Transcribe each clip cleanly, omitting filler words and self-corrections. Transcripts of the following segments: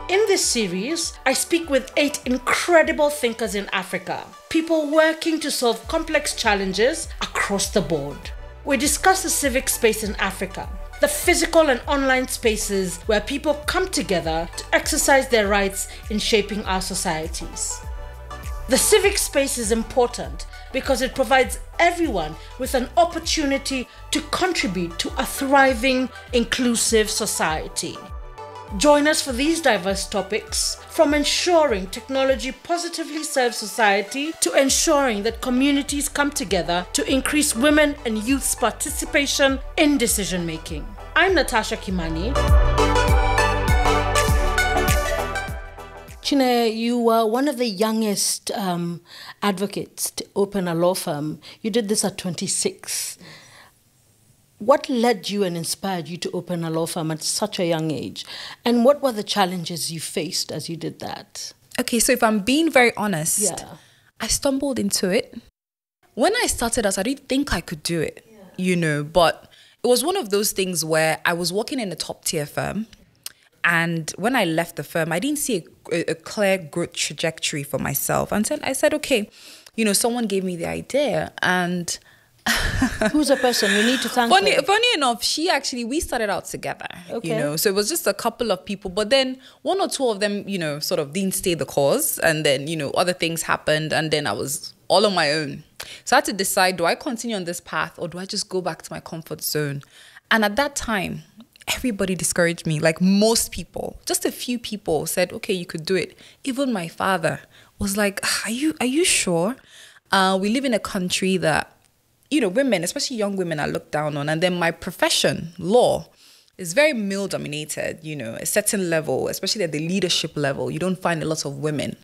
In this series, I speak with 8 incredible thinkers in Africa, people working to solve complex challenges across the board. We discuss the civic space in Africa, the physical and online spaces where people come together to exercise their rights in shaping our societies. The civic space is important because it provides everyone with an opportunity to contribute to a thriving, inclusive society. Join us for these diverse topics, from ensuring technology positively serves society to ensuring that communities come together to increase women and youth's participation in decision making. I'm Natasha Kimani. Chinenye, you were one of the youngest advocates to open a law firm. You did this at 26. What led you and inspired you to open a law firm at such a young age? And what were the challenges you faced as you did that? Okay, so if I'm being very honest, I stumbled into it. When I started out, I didn't think I could do it, but it was one of those things where I was working in a top tier firm. And when I left the firm, I didn't see a clear growth trajectory for myself. And I said, okay, someone gave me the idea and... Who's the person? You need to thank Funny enough, we started out together, so it was just a couple of people, but then one or two of them, sort of didn't stay the cause, and then, other things happened, and then I was all on my own. So I had to decide, do I continue on this path or do I just go back to my comfort zone? And at that time, everybody discouraged me, like most people. Just a few people said, okay, you could do it. Even my father was like, are you sure? We live in a country that women, especially young women, are looked down on. And then my profession, law, is very male-dominated, a certain level, especially at the leadership level. You don't find a lot of women.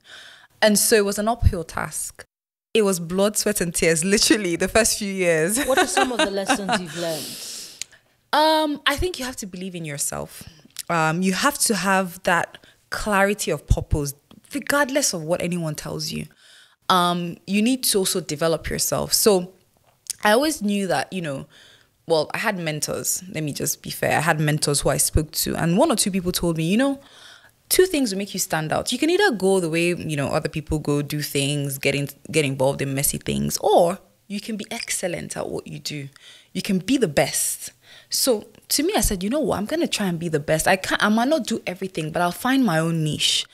And so it was an uphill task. It was blood, sweat, and tears, literally, the first few years. What are some of the lessons you've learned? I think you have to believe in yourself. You have to have that clarity of purpose, regardless of what anyone tells you. You need to also develop yourself. So I always knew that, I had mentors. Let me just be fair. I had mentors who I spoke to. And one or two people told me, 2 things will make you stand out. You can either go the way, other people go, do things, get involved in messy things, or you can be excellent at what you do. You can be the best. So to me, I said, you know what? I'm going to try and be the best. I might not do everything, but I'll find my own niche.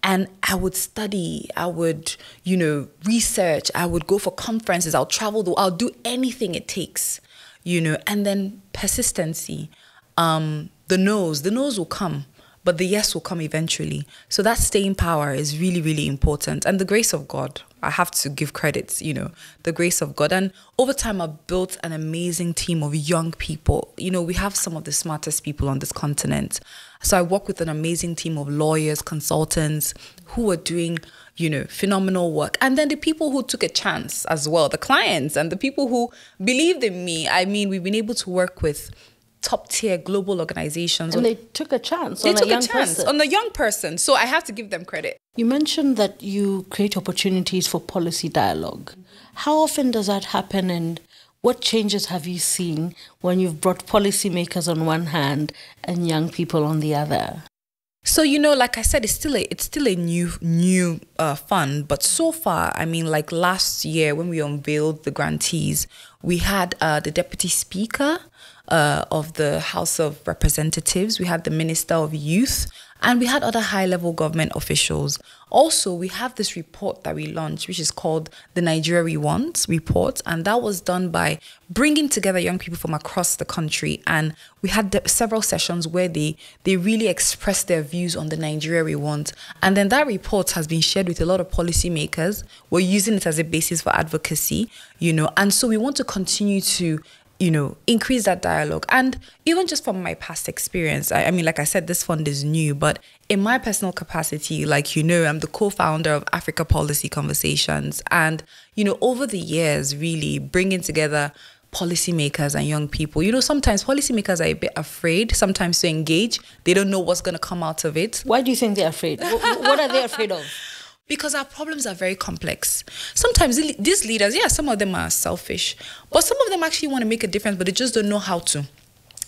And I would study, I would, research, I would go for conferences, I'll travel, I'll do anything it takes, and then persistency. The no's will come, but the yes will come eventually. So that staying power is really, really important. And the grace of God, I have to give credits, the grace of God. And over time, I've built an amazing team of young people. We have some of the smartest people on this continent. So I work with an amazing team of lawyers, consultants who are doing, phenomenal work. And then the people who took a chance as well, the clients and the people who believed in me. I mean, we've been able to work with top tier global organizations. And they took a chance on a young person. So I have to give them credit. You mentioned that you create opportunities for policy dialogue. How often does that happen, and what changes have you seen when you've brought policymakers on one hand and young people on the other? So, like I said, it's still a new fund. But so far, like last year when we unveiled the grantees, we had the Deputy Speaker of the House of Representatives. We had the Minister of Youth, and we had other high-level government officials. Also, we have this report that we launched, which is called the Nigerian report, and that was done by bringing together young people from across the country. And we had several sessions where they really expressed their views on the Nigerian. And then that report has been shared with a lot of policymakers. We're using it as a basis for advocacy, and so we want to continue to increase that dialogue. And even just from my past experience, I mean, like I said, this fund is new, but in my personal capacity, I'm the co-founder of Africa Policy Conversations. And, over the years, really bringing together policymakers and young people. Sometimes policymakers are a bit afraid sometimes to engage. They don't know what's going to come out of it. Why do you think they're afraid? What are they afraid of? Because our problems are very complex. Sometimes these leaders, some of them are selfish, but some of them actually want to make a difference, but they just don't know how to.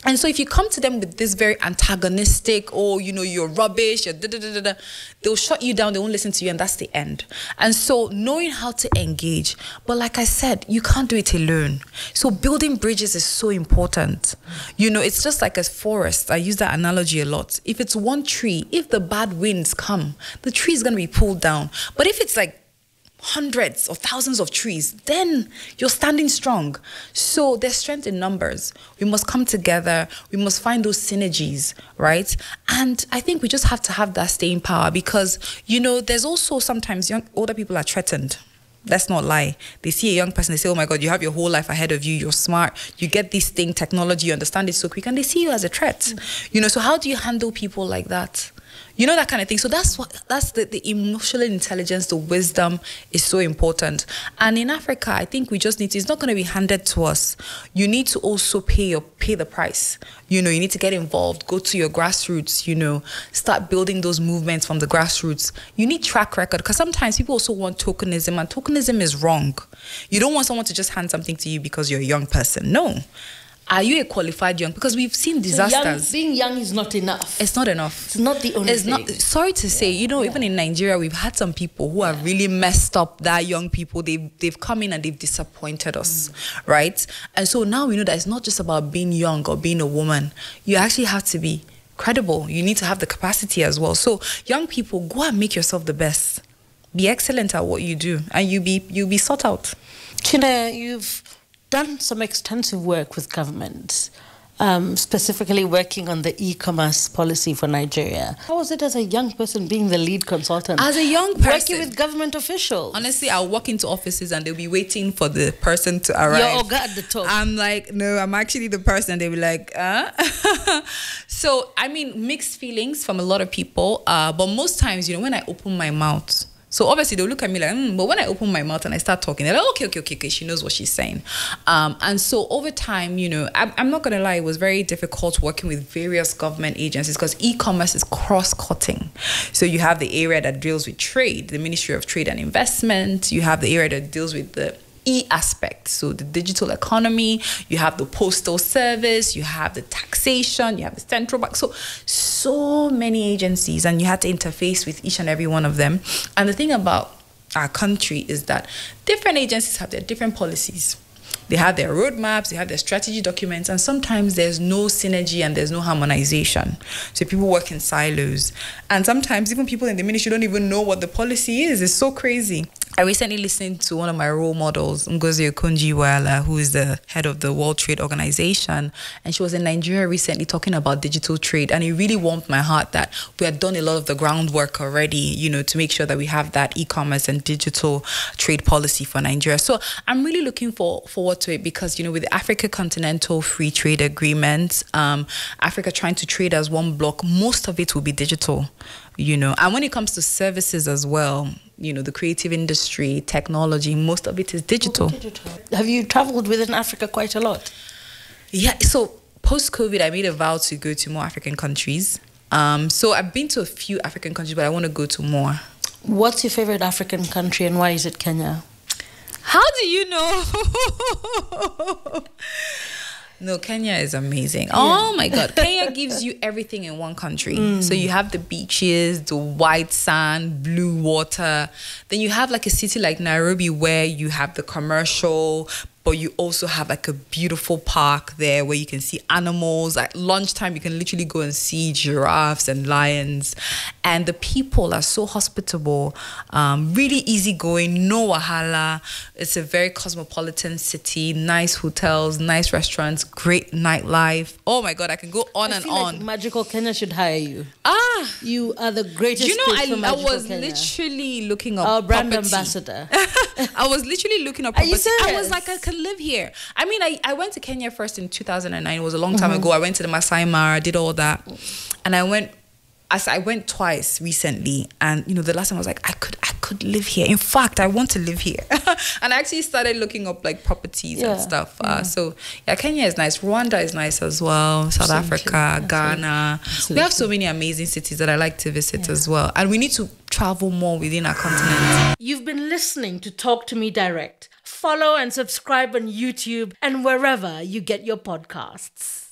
And so if you come to them with this very antagonistic, oh, you know, you're rubbish, you're they'll shut you down, they won't listen to you, and that's the end. And so knowing how to engage. But like I said, you can't do it alone. So building bridges is so important. You know, it's just like a forest. I use that analogy a lot. If it's one tree, if the bad winds come, the tree is going to be pulled down. But if it's like hundreds or thousands of trees, then you're standing strong. So there's strength in numbers. We must come together. We must find those synergies, right? And I think we just have to have that staying power because, you know, there's also sometimes older people are threatened. Let's not lie. They see a young person, they say, oh my God, you have your whole life ahead of you, you're smart, you get this thing, technology, you understand it so quick, and they see you as a threat. You know, so how do you handle people like that? You know, that kind of thing. So that's the emotional intelligence, the wisdom is so important. And in Africa, I think we just need to, it's not going to be handed to us. You need to also pay the price. You know, you need to get involved, go to your grassroots, you know, start building those movements from the grassroots. You need track record because sometimes people also want tokenism, and tokenism is wrong. You don't want someone to just hand something to you because you're a young person. No. Are you a qualified young? Because we've seen disasters. Being young is not enough. It's not enough. It's not the only thing. Sorry to say, you know, even in Nigeria, we've had some people who have really messed up that young people. They've come in and they've disappointed us, right? And so now we know that it's not just about being young or being a woman. You actually have to be credible. You need to have the capacity as well. So young people, go and make yourself the best. Be excellent at what you do, and you'll be sought out. Chinenye, you've done some extensive work with government, specifically working on the e-commerce policy for Nigeria. How was it as a young person being the lead consultant? As a young person, working with government officials. Honestly, I'll walk into offices and they'll be waiting for the person to arrive. You're Oga at the top. I'm like, no, I'm actually the person. They'll be like, So, I mean, mixed feelings from a lot of people. But most times, you know, when I open my mouth, so obviously they'll look at me like, but when I open my mouth and I start talking, they're like, okay, she knows what she's saying. And so over time, you know, I'm not going to lie, it was very difficult working with various government agencies because e-commerce is cross-cutting. So you have the area that deals with trade, the Ministry of Trade and Investment. You have the area that deals with the aspect, so the digital economy, you have the postal service, you have the taxation, you have the central bank, so many agencies, and you had to interface with each and every one of them. And the thing about our country is that different agencies have their different policies. They have their roadmaps, they have their strategy documents, and sometimes there's no synergy and there's no harmonization. So people work in silos. And sometimes even people in the ministry don't even know what the policy is. It's so crazy. I recently listened to one of my role models, Ngozi Okonjo-Iweala, who is the head of the World Trade Organization. And she was in Nigeria recently talking about digital trade. And it really warmed my heart that we had done a lot of the groundwork already, you know, to make sure that we have that e-commerce and digital trade policy for Nigeria. So I'm really looking forward to it because, you know, with the Africa Continental Free Trade Agreement, Africa trying to trade as one block, most of it will be digital, you know. And when it comes to services as well, you know, the creative industry, technology, most of it is digital. Have you traveled within Africa quite a lot? Yeah, so post-COVID, I made a vow to go to more African countries. So I've been to a few African countries, but I want to go to more. What's your favorite African country and why is it Kenya? How do you know? No, Kenya is amazing. Yeah. Oh my God. Kenya gives you everything in one country. So you have the beaches, the white sand, blue water. Then you have like a city like Nairobi where you have the commercial, but you also have like a beautiful park there where you can see animals. At lunchtime, you can literally go and see giraffes and lions. And the people are so hospitable, really easygoing, no wahala. It's a very cosmopolitan city, nice hotels, nice restaurants, great nightlife. Oh my God, I can go on and on. Like Magical Kenya should hire you. You are the greatest. You know, I was Kenya. Literally looking up our brand property. Ambassador. I was literally looking up property. Are you serious? I was like, I could live here. I mean, I went to Kenya first in 2009. It was a long time ago. I went to the Masai Mara, did all that. And I went twice recently. And, you know, the last time I was like, I could live here. In fact, I want to live here. And I actually started looking up like properties and stuff. So yeah, Kenya is nice. Rwanda is nice as well. South Africa, Ghana. Absolutely. We have so many amazing cities that I like to visit as well. And we need to travel more within our continent. You've been listening to Talk to Me Direct. follow and subscribe on YouTube and wherever you get your podcasts.